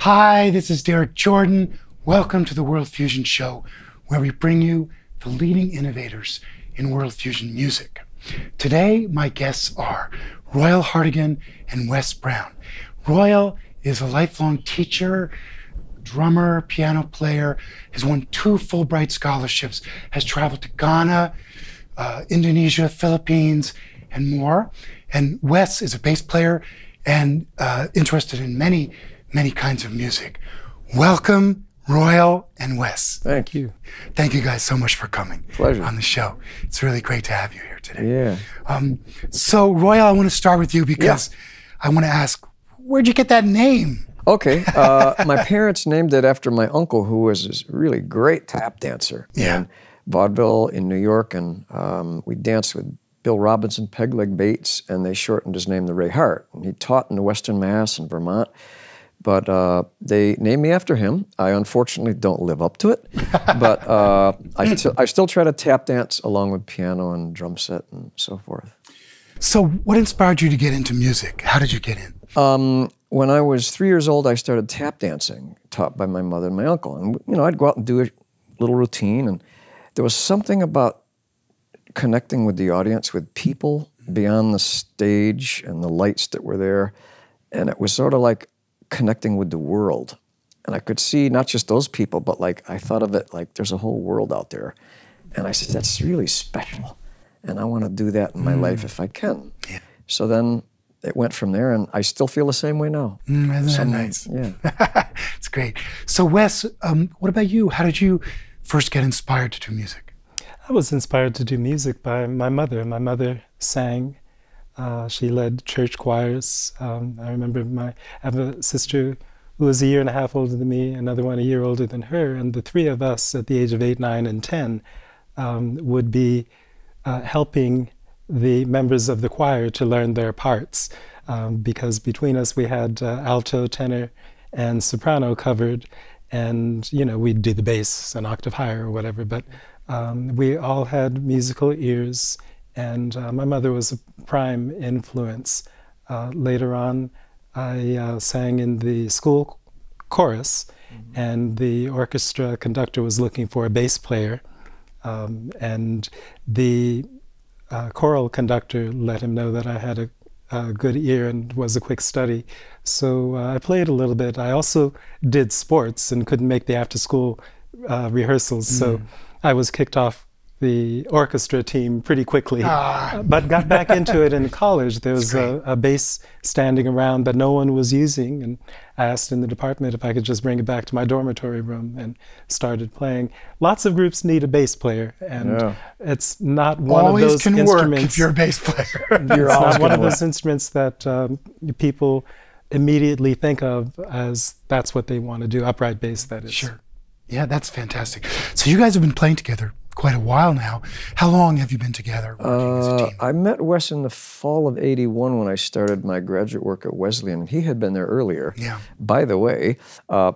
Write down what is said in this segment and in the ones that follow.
Hi, this is Derek Jordan. Welcome to the World Fusion Show, where we bring you the leading innovators in world fusion music. Today, my guests are Royal Hartigan and Wes Brown. Royal is a lifelong teacher, drummer, piano player, has won 2 Fulbright scholarships, has traveled to Ghana, Indonesia, Philippines, and more. And Wes is a bass player and interested in many kinds of music. Welcome, Royal and Wes. Thank you. Thank you guys so much for coming Pleasure. On the show. It's really great to have you here today. Yeah. So Royal, I want to start with you because I want to ask, where'd you get that name? Okay. My parents named it after my uncle, who was this really great tap dancer in vaudeville in New York, and we danced with Bill Robinson, Pegleg Bates, and they shortened his name to Ray Hart. And he taught in the Western Mass in Vermont. But they named me after him. I unfortunately don't live up to it, but I still try to tap dance along with piano and drum set and so forth. So what inspired you to get into music? How did you get in? When I was 3 years old, I started tap dancing, taught by my mother and my uncle. And you know, I'd go out and do a little routine, and there was something about connecting with the audience, with people beyond the stage and the lights that were there, and it was sort of like connecting with the world. And I could see not just those people, but like I thought of it like there's a whole world out there. And I said, that's really special. And I want to do that in my life if I can. Yeah. So then it went from there, and I still feel the same way now. Isn't that nice? Yeah. It's great. So Wes, what about you? How did you first get inspired to do music? I was inspired to do music by my mother. My mother sang. She led church choirs. I remember I have a sister who was 1.5 years older than me, another one 1 year older than her, and the 3 of us at the age of 8, 9, and 10 would be helping the members of the choir to learn their parts, because between us we had alto, tenor, and soprano covered, and you know, we'd do the bass an octave higher or whatever, but we all had musical ears. And my mother was a prime influence. Later on, I sang in the school chorus, and the orchestra conductor was looking for a bass player. And the choral conductor let him know that I had a good ear and was a quick study. So I played a little bit. I also did sports and couldn't make the after-school rehearsals, so I was kicked off the orchestra team pretty quickly, but got back into it in college. There was a bass standing around that no one was using, and I asked in the department if I could just bring it back to my dormitory room and started playing. Lots of groups need a bass player, and it's not one of those instruments. Always can work if you're a bass player. It's not one of those instruments that people immediately think of as that's what they want to do, upright bass, that is. Sure. Yeah, that's fantastic. So you guys have been playing together quite a while now. How long have you been together working as a team? I met Wes in the fall of '81 when I started my graduate work at Wesleyan, and he had been there earlier. Yeah. By the way,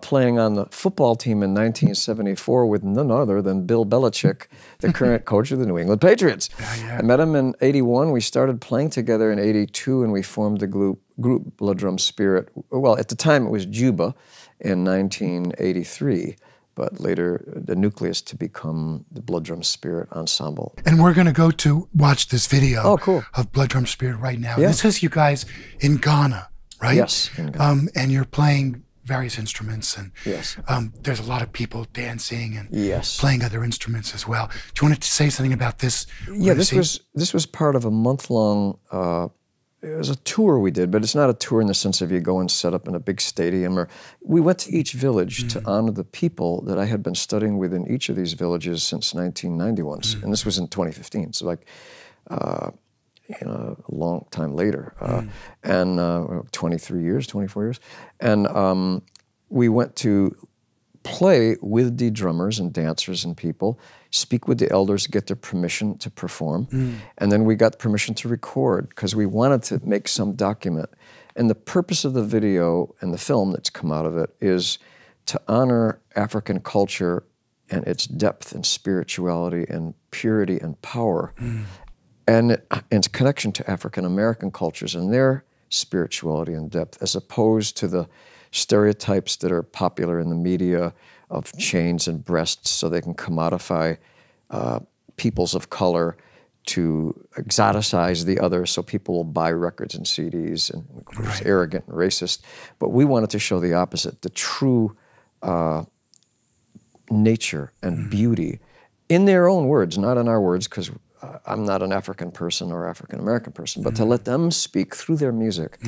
playing on the football team in 1974 with none other than Bill Belichick, the current coach of the New England Patriots. I met him in '81. We started playing together in '82, and we formed the group Blood Drum Spirit. Well, at the time it was Juba in 1983. But later the nucleus to become the Blood Drum Spirit Ensemble. And we're going to go to watch this video of Blood Drum Spirit right now. Yeah. This is you guys in Ghana, right? Yes, in Ghana. And you're playing various instruments, and yes. There's a lot of people dancing and playing other instruments as well. Do you want to say something about this? Yeah, this was part of a month-long it was a tour we did, but it's not a tour in the sense of you go and set up in a big stadium. Or we went to each village to honor the people that I had been studying with in each of these villages since 1991, and this was in 2015. So like, you know, a long time later, and 23 years, 24 years, and we went to play with the drummers and dancers and people, speak with the elders, get their permission to perform, and then we got permission to record because we wanted to make some document. And the purpose of the video and the film that's come out of it is to honor African culture and its depth and spirituality and purity and power, and its connection to African American cultures and their spirituality and depth, as opposed to the stereotypes that are popular in the media of chains and breasts so they can commodify peoples of color, to exoticize the other so people will buy records and CDs, and of course arrogant and racist. But we wanted to show the opposite, the true nature and beauty in their own words, not in our words, because I'm not an African person or African American person, but to let them speak through their music,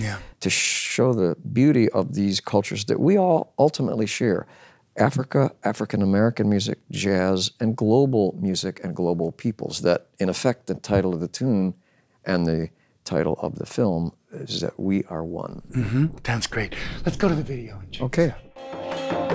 to show the beauty of these cultures that we all ultimately share. Africa, African American music, jazz, and global music and global peoples. That, in effect, the title of the tune and the title of the film is that we are one. Sounds great. Let's go to the video and check Okay. this out.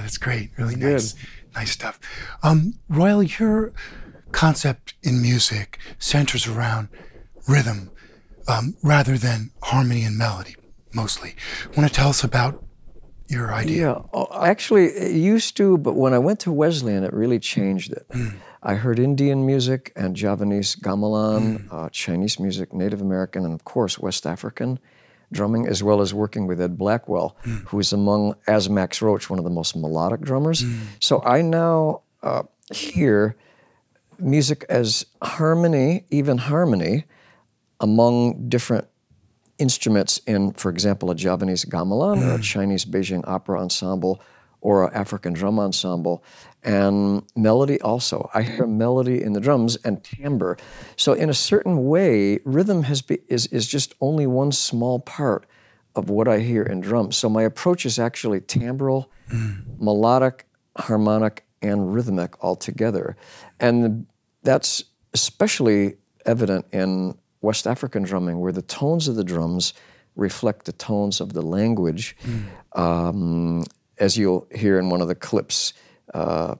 That's great. Really nice. Nice stuff. Royal, your concept in music centers around rhythm rather than harmony and melody, mostly. Want to tell us about your idea? Yeah, actually, it used to, but when I went to Wesleyan, it really changed it. I heard Indian music and Javanese gamelan, Chinese music, Native American, and of course, West African drumming, as well as working with Ed Blackwell, who is among, as Max Roach, one of the most melodic drummers. So I now hear music as harmony, even harmony, among different instruments in, for example, a Javanese gamelan or a Chinese Beijing opera ensemble or an African drum ensemble, and melody also. I hear melody in the drums and timbre. So in a certain way, rhythm is just only one small part of what I hear in drums. So my approach is actually timbral, melodic, harmonic, and rhythmic all together. And that's especially evident in West African drumming, where the tones of the drums reflect the tones of the language. As you'll hear in one of the clips that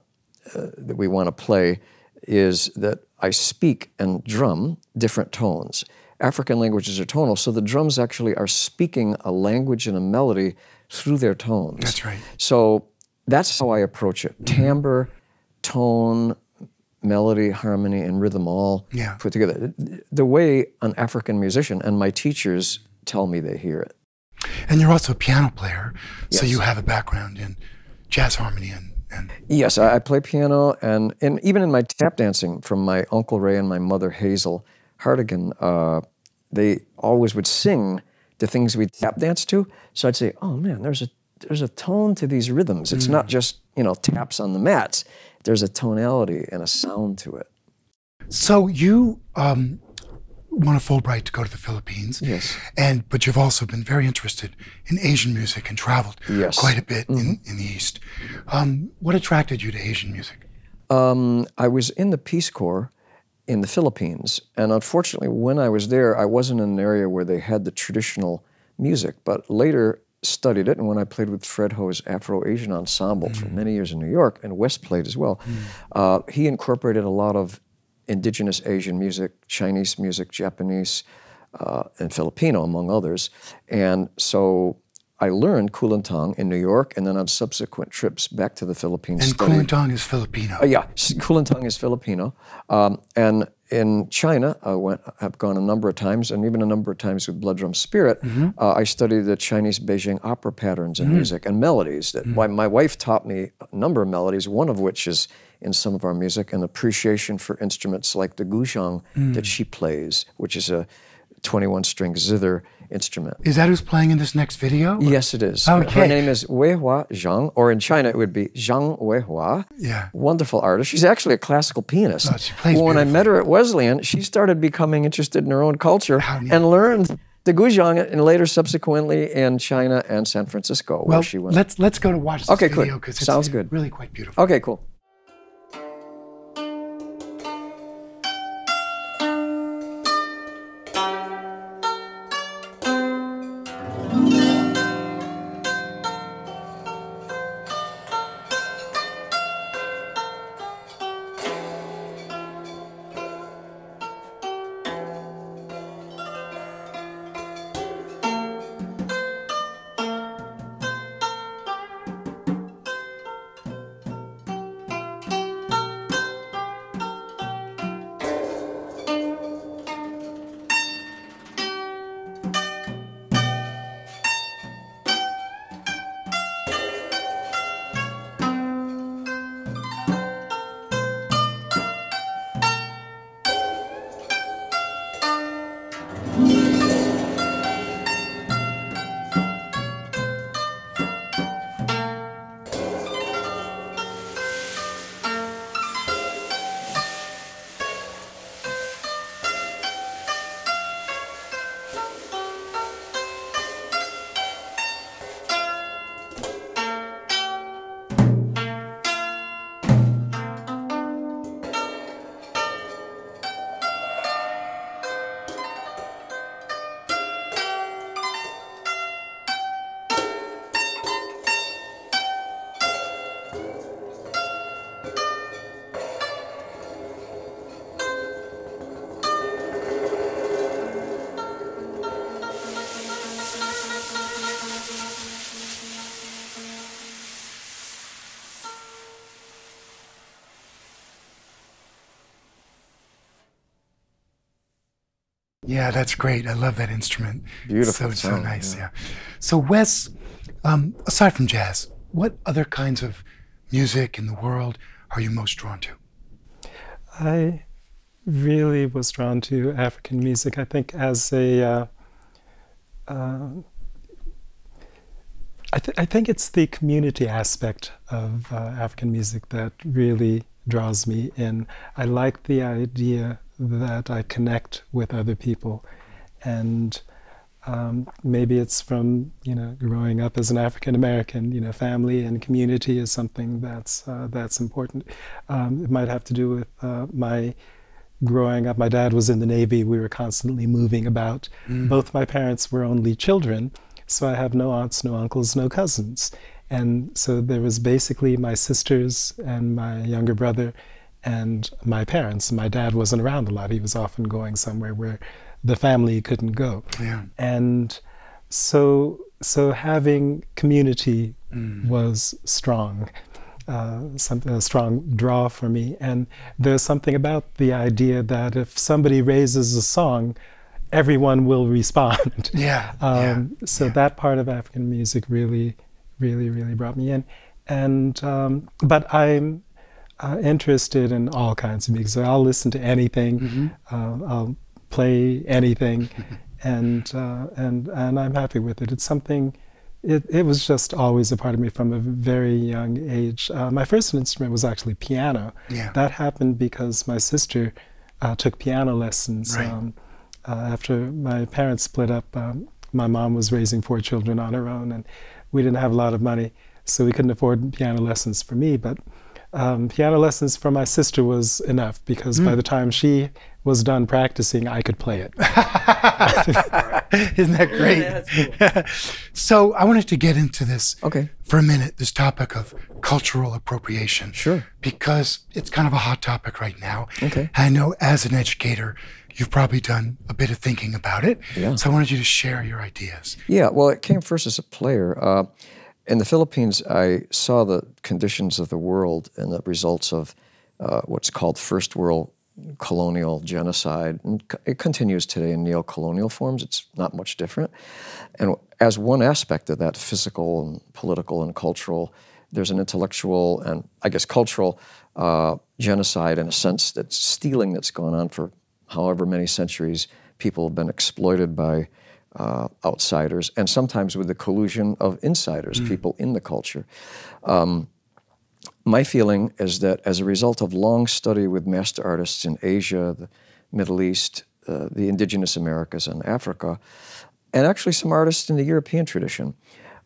we want to play, is that I speak and drum different tones. African languages are tonal, so the drums actually are speaking a language and a melody through their tones. That's right. So that's how I approach it. Timbre, tone, melody, harmony, and rhythm all put together. The way an African musician, and my teachers tell me they hear it. And you're also a piano player, so you have a background in jazz harmony and Yes, I play piano, and even in my tap dancing from my Uncle Ray and my mother Hazel Hartigan, they always would sing the things we tap dance to. So I'd say, oh man, there's a tone to these rhythms. It's not just, taps on the mats. There's a tonality and a sound to it. So you won a Fulbright to go to the Philippines. Yes. But you've also been very interested in Asian music and traveled quite a bit in the East. What attracted you to Asian music? I was in the Peace Corps in the Philippines, and unfortunately, when I was there, I wasn't in an area where they had the traditional music, but later studied it, and when I played with Fred Ho's Afro-Asian Ensemble for many years in New York, and Wes played as well, he incorporated a lot of indigenous Asian music, Chinese music, Japanese, and Filipino, among others. And so I learned Kulintang in New York, and then on subsequent trips back to the Philippines. And Kulintang is Filipino. Yeah, Kulintang is Filipino. And in China, I've gone a number of times, and even a number of times with Blood Drum Spirit. I studied the Chinese Beijing opera patterns and music and melodies. That my wife taught me a number of melodies, one of which is in some of our music, and appreciation for instruments like the guzheng that she plays, which is a 21-string zither instrument. Is that who's playing in this next video? Yes, it is. Okay. Her name is Weihua Zhang, or in China it would be Zhang Weihua. Yeah. Wonderful artist. She's actually a classical pianist. Oh, she plays when I beautifully. met her at Wesleyan, she started becoming interested in her own culture How neat. and learned the guzheng, and later subsequently in China and San Francisco, where Well, she went. let's go to watch this Okay, video good. because it's Sounds good. really quite beautiful. Okay, cool. Yeah, that's great. I love that instrument. Beautiful So sound, nice, yeah. yeah. So Wes, aside from jazz, what other kinds of music in the world are you most drawn to? I really was drawn to African music. I think as a, I think it's the community aspect of African music that really draws me in. I like the idea that I connect with other people, and maybe it's from growing up as an African American. Family and community is something that's important. It might have to do with my growing up. My dad was in the Navy. We were constantly moving about. Both my parents were only children, so I have no aunts, no uncles, no cousins, and so there was basically my sisters and my younger brother and my parents. My dad wasn't around a lot. He was often going somewhere where the family couldn't go. Yeah. And so having community was strong, a strong draw for me. And there's something about the idea that if somebody raises a song, everyone will respond. So that part of African music really brought me in. And but I'm interested in all kinds of music. So I'll listen to anything. I'll play anything, and I'm happy with it. It's something. It was just always a part of me from a very young age. My first instrument was actually piano. Yeah. That happened because my sister took piano lessons. Right. After my parents split up, my mom was raising 4 children on her own, and we didn't have a lot of money, so we couldn't afford piano lessons for me. But piano lessons for my sister was enough, because by the time she was done practicing, I could play it. Isn't that great? Yeah, that's cool. So I wanted to get into this Okay. for a minute, this topic of cultural appropriation. Sure. Because it's kind of a hot topic right now. Okay. I know as an educator, you've probably done a bit of thinking about it. Yeah. So I wanted you to share your ideas. Yeah, well, it came first as a player. In the Philippines, I saw the conditions of the world and the results of what's called first world colonial genocide. And it continues today in neo-colonial forms. It's not much different. And as one aspect of that, physical and political and cultural, there's an intellectual and, I guess, cultural genocide, in a sense, that's stealing that's gone on for however many centuries. People have been exploited by outsiders, and sometimes with the collusion of insiders, people in the culture. My feeling is that as a result of long study with master artists in Asia, the Middle East, the indigenous Americas, and Africa, and actually some artists in the European tradition,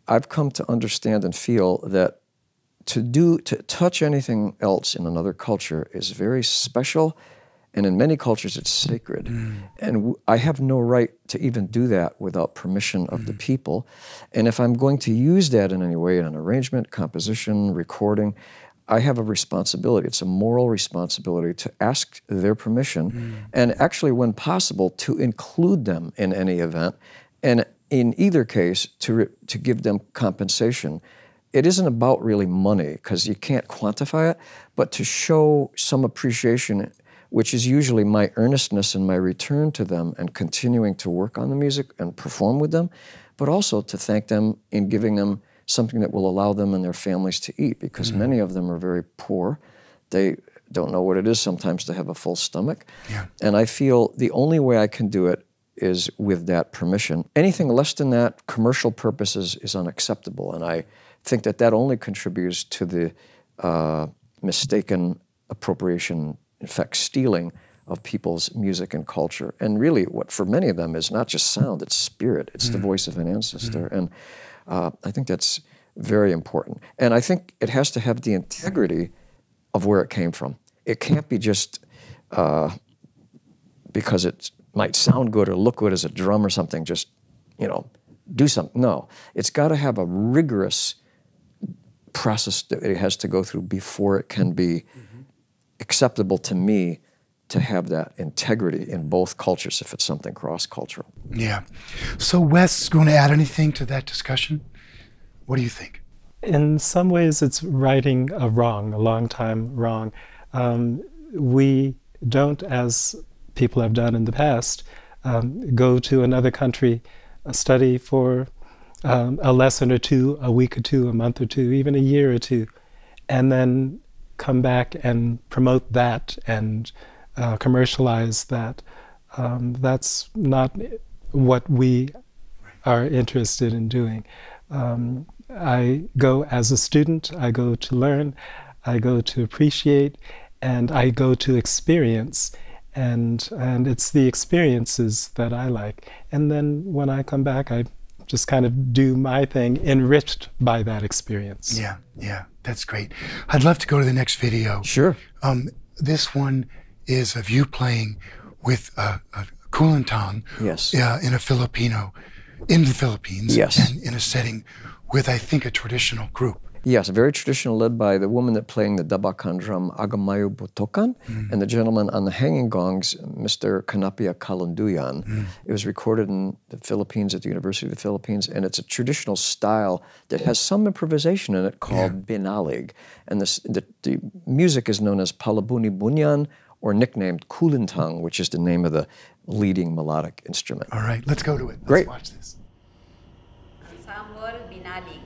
I've come to understand and feel that to touch anything else in another culture is very special. And in many cultures, it's sacred. And I have no right to even do that without permission of the people. And if I'm going to use that in any way, in an arrangement, composition, recording, I have a responsibility. It's a moral responsibility to ask their permission, and actually, when possible, to include them in any event. And in either case, to give them compensation. It isn't about really money, because you can't quantify it, but to show some appreciation, which is usually my earnestness and my return to them and continuing to work on the music and perform with them, but also to thank them in giving them something that will allow them and their families to eat, because many of them are very poor. They don't know what it is sometimes to have a full stomach. Yeah. And I feel the only way I can do it is with that permission. Anything less than that, commercial purposes, is unacceptable. And I think that that only contributes to the mistaken appropriation, in fact, stealing of people's music and culture. And really, what for many of them is not just sound, it's spirit. It's the voice of an ancestor. And I think that's very important. And I think it has to have the integrity of where it came from. It can't be just because it might sound good or look good as a drum or something, just, do something. No, it's got to have a rigorous process that it has to go through before it can be acceptable to me to have that integrity in both cultures if it's something cross-cultural. Yeah. So Wes, going to add anything to that discussion? What do you think? In some ways, it's righting a wrong, a long time wrong. We don't, as people have done in the past, go to another country, study for a lesson or two, a week or two, a month or two, even a year or two, and then come back and promote that and commercialize that. That's not what we are interested in doing. I go as a student, I go to learn, I go to appreciate, and I go to experience. And it's the experiences that I like. And then when I come back, I just kind of do my thing, enriched by that experience. Yeah, yeah, that's great. I'd love to go to the next video. Sure. This one is of you playing with a kulintang. Yes. In the Philippines. Yes. And in a setting with, I think, a traditional group. Yes, very traditional, led by the woman that playing the dabakan drum, Agamayo Butokan, and the gentleman on the hanging gongs, Mr. Kanapia Kalanduyan. It was recorded in the Philippines at the University of the Philippines, and it's a traditional style that has some improvisation in it called binalig. And the music is known as Palabuni Bunyan, or nicknamed kulintang, which is the name of the leading melodic instrument. All right, let's go to it. Great. Let's watch this. Ensemble Binalig.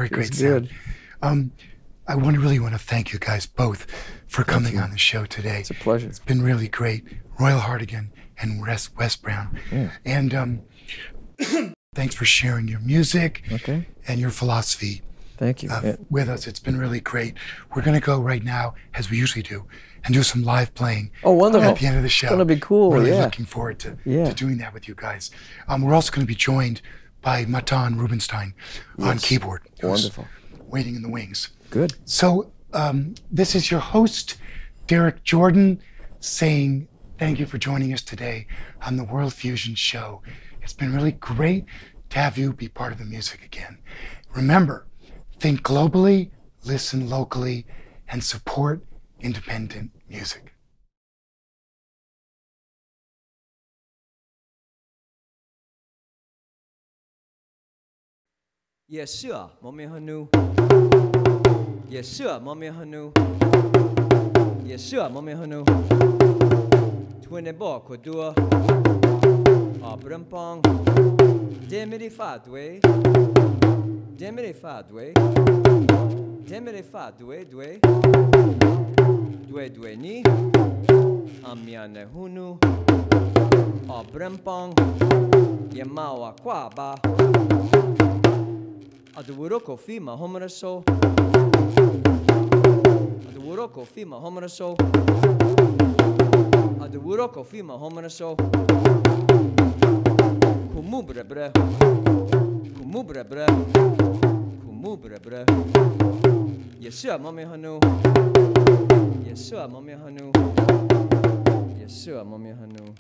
very great It's sound. good. I really want to thank you guys both for coming on the show today. It's a pleasure. It's been really great. Royal Hartigan and Wes Brown. Yeah. And thanks for sharing your music Okay. and your philosophy Thank you. with us. It's been really great. We're going to go right now, as we usually do, and do some live playing Oh, wonderful. at the end of the show. It's going to be cool. Really Yeah. looking forward to Yeah. doing that with you guys. We're also going to be joined by Matan Rubenstein on keyboard. who's Wonderful. Waiting in the wings. Good. So this is your host, Derek Jordan, saying thank you for joining us today on the World Fusion Show. It's been really great to have you be part of the music again. Remember, think globally, listen locally, and support independent music. Yes, sir, Mommy Hanu. Yes, sir, Mommy Hanu. Yes, sir, Mommy Hanu. Twin ball Kodua. Abrampong. Demity Fadway. Demity Fadway. Demity Fadway, Dway. Dway ni. Amiane Hunu. Abrampong. Yamawa Kwaba. Aduroko Fima Homeraso. Aduroko Fima Homeraso. Aduroko Fima Homeraso. Kumubrebre. Kumubrebre. Kumubrebre. Yes, sir, Mommy Hanu. Yes, sir, Mommy Hanu. Yes, sir, Mommy Hanu.